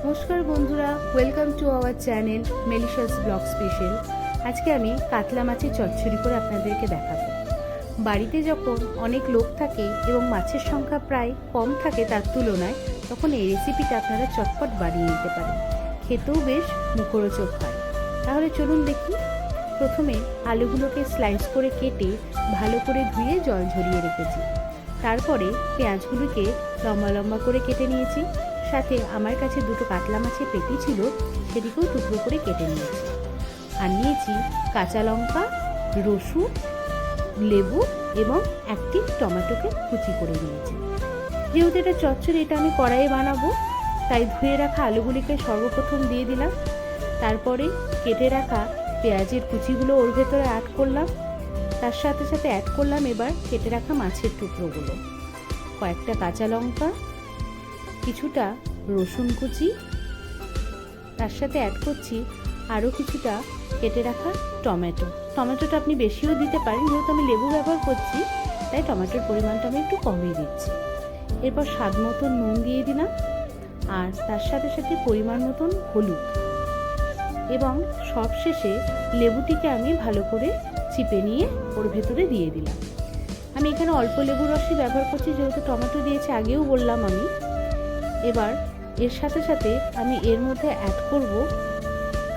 নমস্কার বন্ধুরা, welcome to our channel Melisha's blog special. আজকে আমি কাতলা মাছের চচ্চড়ি করে আপনাদেরকে দেখাবো। বাড়িতে যখন অনেক লোক থাকে এবং মাছের সংখ্যা প্রায় কম থাকে তার তুলনায়, তখন এই রেসিপিটা আপনারা চটপট বানিয়ে নিতে পারেন। খেতেও বেশ মুখরোচক হয়। তাহলে চলুন দেখি। প্রথমে আলুগুলোকে স্লাইস করে কেটে ভালো করে ধুয়ে জল ঝরিয়ে রেখেছি। তারপরে পেঁয়াজগুলোকে লম্বা লম্বা করে কেটে নিয়েছি। সাথে আমার কাছে দুটো কাতলা মাছের পেটি ছিল, সেটিকেও টুকরো করে কেটে নিয়েছি। আর নিয়েছি কাঁচা লঙ্কা, রসুন, লেবু এবং একটি টমেটোকে কুচি করে নিয়েছি। যেহেতু এটা চচ্চড়ি, এটা আমি কড়াইয়ে বানাবো, তাই ধুয়ে রাখা আলুগুলিকে সর্বপ্রথম দিয়ে দিলাম। তারপরে কেটে রাখা পেঁয়াজের কুচিগুলো ওর ভেতরে অ্যাড করলাম। তার সাথে সাথে অ্যাড করলাম এবার কেটে রাখা মাছের টুকরোগুলো, কয়েকটা কাঁচা লঙ্কা, কিছুটা রসুন কুচি, তার সাথে অ্যাড করছি আরও কিছুটা কেটে রাখা টমেটোটা আপনি বেশিও দিতে পারেন, যেহেতু আমি লেবু ব্যবহার করছি তাই টমেটোর পরিমাণটা আমি একটু কমিয়ে দিচ্ছি। এরপর স্বাদ মতন নুন দিয়ে দিলাম, আর তার সাথে সাথে পরিমাণ মতন হলুদ, এবং সবশেষে লেবুটিকে আমি ভালো করে চিপে নিয়ে ওর ভেতরে দিয়ে দিলাম। আমি এখানে অল্প লেবুর রসই ব্যবহার করছি, যেহেতু টমেটো দিয়েছি, আগেও বললাম আমি। এবার এর সাথে সাথে আমি এর মধ্যে অ্যাড করব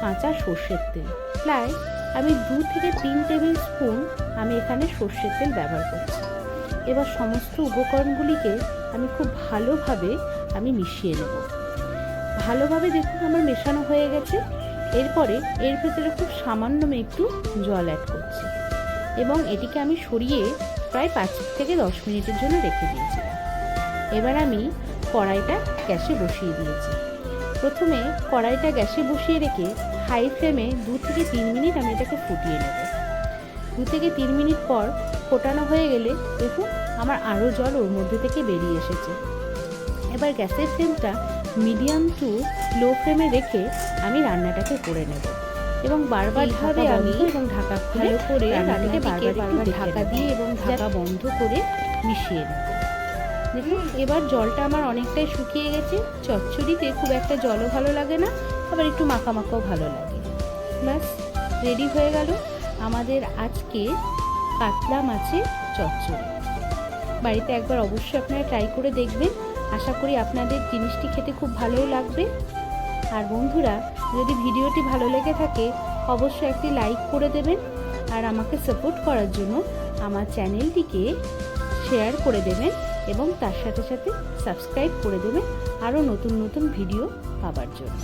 কাঁচা সর্ষের তেল। প্রায় আমি 2 থেকে 3 টেবিল স্পুন আমি এখানে সর্ষের তেল ব্যবহার করছি। এবার সমস্ত উপকরণগুলিকে আমি খুব ভালোভাবে মিশিয়ে নেব। ভালোভাবে দেখুন আমার মেশানো হয়ে গেছে। এরপরে এর ভেতরে খুব সামান্য একটু জল অ্যাড করছি এবং এটিকে আমি সরিয়ে প্রায় 5 থেকে 10 মিনিটের জন্য রেখে দিয়েছিলাম। এবার আমি কড়াইটা গ্যাসে বসিয়ে দিয়েছি। প্রথমে কড়াইটা গ্যাসে বসিয়ে রেখে হাই ফ্লেমে 2 থেকে 3 মিনিট আমি এটাকে ফুটিয়ে নেব। 2 থেকে 3 মিনিট পর ফোটানো হয়ে গেলে দেখুন আমার আরও জল ওর মধ্যে থেকে বেরিয়ে এসেছে। এবার গ্যাসের ফ্লেমটা মিডিয়াম টু লো ফ্লেমে রেখে আমি রান্নাটাকে করে নেব এবং বারবার ঢাকা আমি এবং ঢাকা খুলে করে রান্নাটাকে বারবার ঢাকা দিয়ে এবং ঢাকা বন্ধ করে মিশিয়ে নেব। দেখুন এবার জলটা আমার অনেকটাই শুকিয়ে গেছে। চচ্চড়িতে খুব একটা জলও ভালো লাগে না, আবার একটু মাখা মাখাও ভালো লাগে। ব্যাস রেডি হয়ে গেল আমাদের আজকে কাতলা মাছের চচ্চড়ি। বাড়িতে একবার অবশ্যই আপনারা ট্রাই করে দেখবেন। আশা করি আপনাদের জিনিসটি খেতে খুব ভালোও লাগবে। আর বন্ধুরা, যদি ভিডিওটি ভালো লেগে থাকে অবশ্যই একটি লাইক করে দেবেন, আর আমাকে সাপোর্ট করার জন্য আমার চ্যানেলটিকে শেয়ার করে দেবেন এবং তার সাথে সাথে সাবস্ক্রাইব করে দেবেন আরও নতুন নতুন ভিডিও পাওয়ার জন্য।